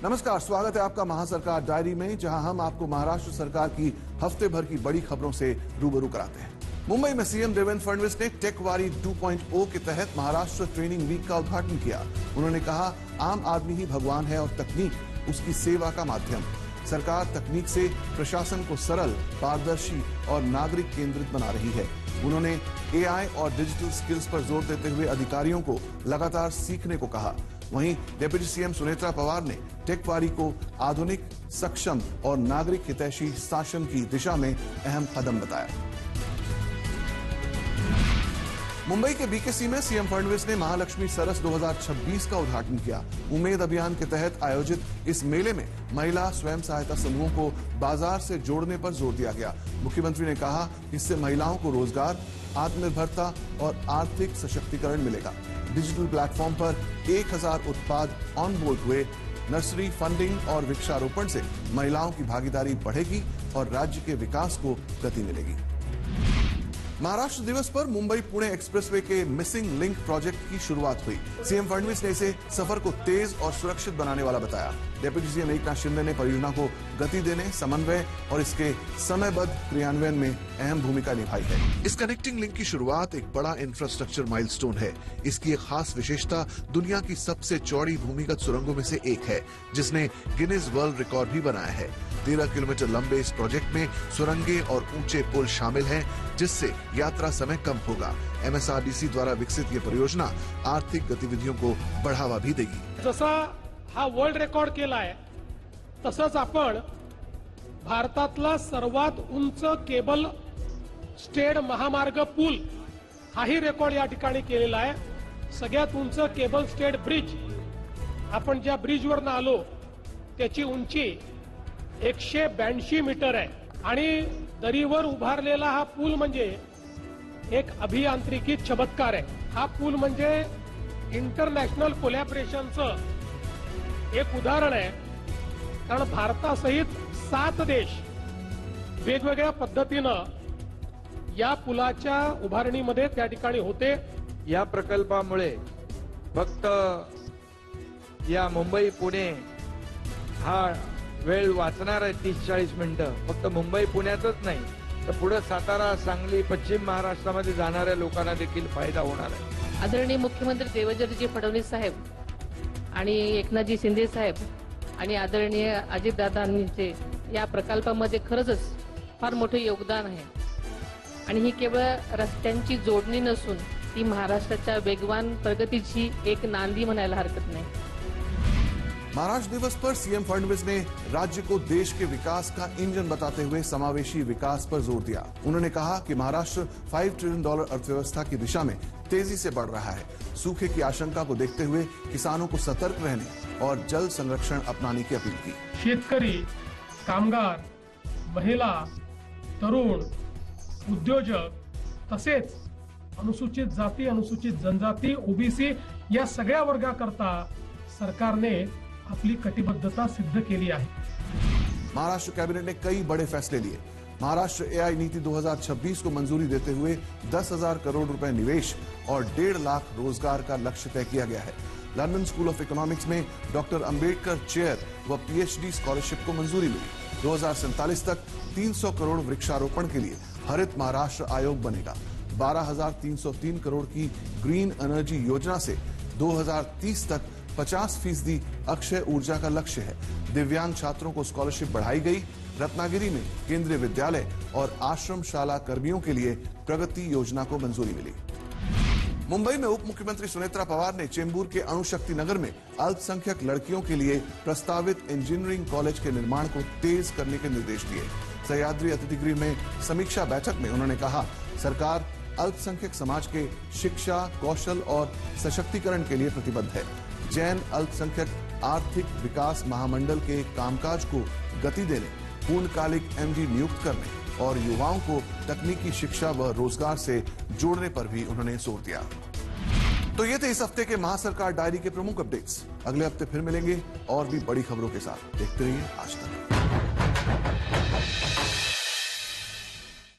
नमस्कार, स्वागत है आपका महासरकार डायरी में, जहां हम आपको महाराष्ट्र सरकार की हफ्ते भर की बड़ी खबरों से रूबरू कराते हैं। मुंबई में सीएम देवेंद्र फडणवीस ने टेकवारी 2.0 के तहत महाराष्ट्र ट्रेनिंग वीक का उद्घाटन किया। उन्होंने कहा, आम आदमी ही भगवान है और तकनीक उसकी सेवा का माध्यम। सरकार तकनीक से प्रशासन को सरल, पारदर्शी और नागरिक केंद्रित बना रही है। उन्होंने एआई और डिजिटल स्किल्स पर जोर देते हुए अधिकारियों को लगातार सीखने को कहा। वहीं डिप्टी सीएम सुनेत्रा पवार ने टेकवारी को आधुनिक, सक्षम और नागरिक हितैषी शासन की दिशा में अहम कदम बताया। मुंबई के बीकेसी में सीएम फडणवीस ने महालक्ष्मी सरस 2026 का उद्घाटन किया। उम्मीद अभियान के तहत आयोजित इस मेले में महिला स्वयं सहायता समूहों को बाजार से जोड़ने पर जोर दिया गया। मुख्यमंत्री ने कहा, इससे महिलाओं को रोजगार, आत्मनिर्भरता और आर्थिक सशक्तिकरण मिलेगा। डिजिटल प्लेटफॉर्म पर 1000 उत्पाद ऑनबोर्ड हुए। नर्सरी फंडिंग और वृक्षारोपण से महिलाओं की भागीदारी बढ़ेगी और राज्य के विकास को गति मिलेगी। महाराष्ट्र दिवस पर मुंबई पुणे एक्सप्रेसवे के मिसिंग लिंक प्रोजेक्ट की शुरुआत हुई। सीएम फडणवीस ने इसे सफर को तेज और सुरक्षित बनाने वाला बताया। डिप्टी सीएम एकनाथ शिंदे ने परियोजना को गति देने, समन्वय और इसके समयबद्ध क्रियान्वयन में अहम भूमिका निभाई है। इस कनेक्टिंग लिंक की शुरुआत एक बड़ा इंफ्रास्ट्रक्चर माइलस्टोन है। इसकी एक खास विशेषता दुनिया की सबसे चौड़ी भूमिगत सुरंगों में से एक है, जिसने गिनीज वर्ल्ड रिकॉर्ड भी बनाया है। 13 किलोमीटर लंबे इस प्रोजेक्ट में सुरंगें और ऊंचे पुल शामिल हैं, जिससे यात्रा समय कम होगा। एमएसआरडीसी द्वारा विकसित ये परियोजना आर्थिक गतिविधियों को बढ़ावा भी देगी। जसा हा वर्ल्ड रेकॉर्ड केलाय, तसंच आपण भारतातला सर्वात उंच केबल स्टेड महामार्ग पूल हाही रेकॉर्ड या ठिकाणी केलेला आहे। सगळ्यात उंच केबल स्टेड ब्रिज, आपण ज्या ब्रिजवर आलो त्याची उंची 182 मीटर आहे आणि दरीवर उभारलेला हा पूल म्हणजे एक अभियांत्रिकी चमत्कार आहे। हा पूल म्हणजे इंटरनॅशनल कोलॅबोरेशनचं एक उदाहरण आहे, कारण भारतासहित 7 देश वेगवेगळ्या पद्धतीनं या पुलाच्या उभारणीमध्ये त्या ठिकाणी होते। या प्रकल्पामुळे फक्त या मुंबई पुणे हा वेळ वाचणार आहे 30-40 मिनिटं। फक्त मुंबई पुण्यातच नाही तर पुढे सातारा, सांगली, पश्चिम महाराष्ट्रामध्ये जाणाऱ्या लोकांना देखील फायदा होणार आहे। आदरणीय मुख्यमंत्री देवेंद्रजी फडणवीस साहेब आणि एकनाथजी शिंदे साहेब आणि आदरणीय अजितदादांचे या प्रकल्पामध्ये खरंच फार मोठे योगदान आहे आणि ही केवळ रस्त्यांची जोडणी नसून ती महाराष्ट्राच्या वेगवान प्रगतीची एक नांदी म्हणायला हरकत नाही। महाराष्ट्र दिवस पर सीएम फडणवीस ने राज्य को देश के विकास का इंजन बताते हुए समावेशी विकास पर जोर दिया। उन्होंने कहा कि महाराष्ट्र $5 ट्रिलियन अर्थव्यवस्था की दिशा में तेजी से बढ़ रहा है। सूखे की आशंका को देखते हुए किसानों को सतर्क रहने और जल संरक्षण अपनाने की अपील की। शेतकरी, कामगार, महिला, तरुण, उद्योजक तसेच अनुसूचित जाती, अनुसूचित जनजाती, ओबीसी या सगळ्या वर्गाकरता सरकारने अपनी कटिबद्धता सिद्ध केली आहे। महाराष्ट्र कैबिनेट ने कई बड़े फैसले लिए। महाराष्ट्र एआई नीति 2026 को मंजूरी देते हुए 10,000 करोड़ रुपए निवेश और 1.5 लाख रोजगार का लक्ष्य तय किया गया है। लंदन स्कूल ऑफ इकोनॉमिक्स में डॉक्टर अंबेडकर चेयर व पीएचडी स्कॉलरशिप को मंजूरी मिली। 2047 तक 300 करोड़ वृक्षारोपण के लिए हरित महाराष्ट्र आयोग बनेगा। 12,303 करोड़ की ग्रीन एनर्जी योजना से 2030 तक 50% अक्षय ऊर्जा का लक्ष्य है। दिव्यांग छात्रों को स्कॉलरशिप बढ़ाई गई। रत्नागिरी में केंद्रीय विद्यालय और आश्रमशाला कर्मियों के लिए प्रगति योजना को मंजूरी मिली। मुंबई में उप मुख्यमंत्री सुनेत्रा पवार ने चेंबूर के अणुशक्ति नगर में अल्पसंख्यक लड़कियों के लिए प्रस्तावित इंजीनियरिंग कॉलेज के निर्माण को तेज करने के निर्देश दिए। सह्याद्री अतिथि गृह में समीक्षा बैठक में उन्होंने कहा, सरकार अल्पसंख्यक समाज के शिक्षा, कौशल और सशक्तिकरण के लिए प्रतिबद्ध है। जैन अल्पसंख्यक आर्थिक विकास महामंडल के कामकाज को गति देने, पूर्णकालिक एमडी नियुक्त करने और युवाओं को तकनीकी शिक्षा व रोजगार से जोड़ने पर भी उन्होंने जोर दिया। तो ये थे इस हफ्ते के महासरकार डायरी के प्रमुख अपडेट्स। अगले हफ्ते फिर मिलेंगे और भी बड़ी खबरों के साथ। देखते रहिए आज तक।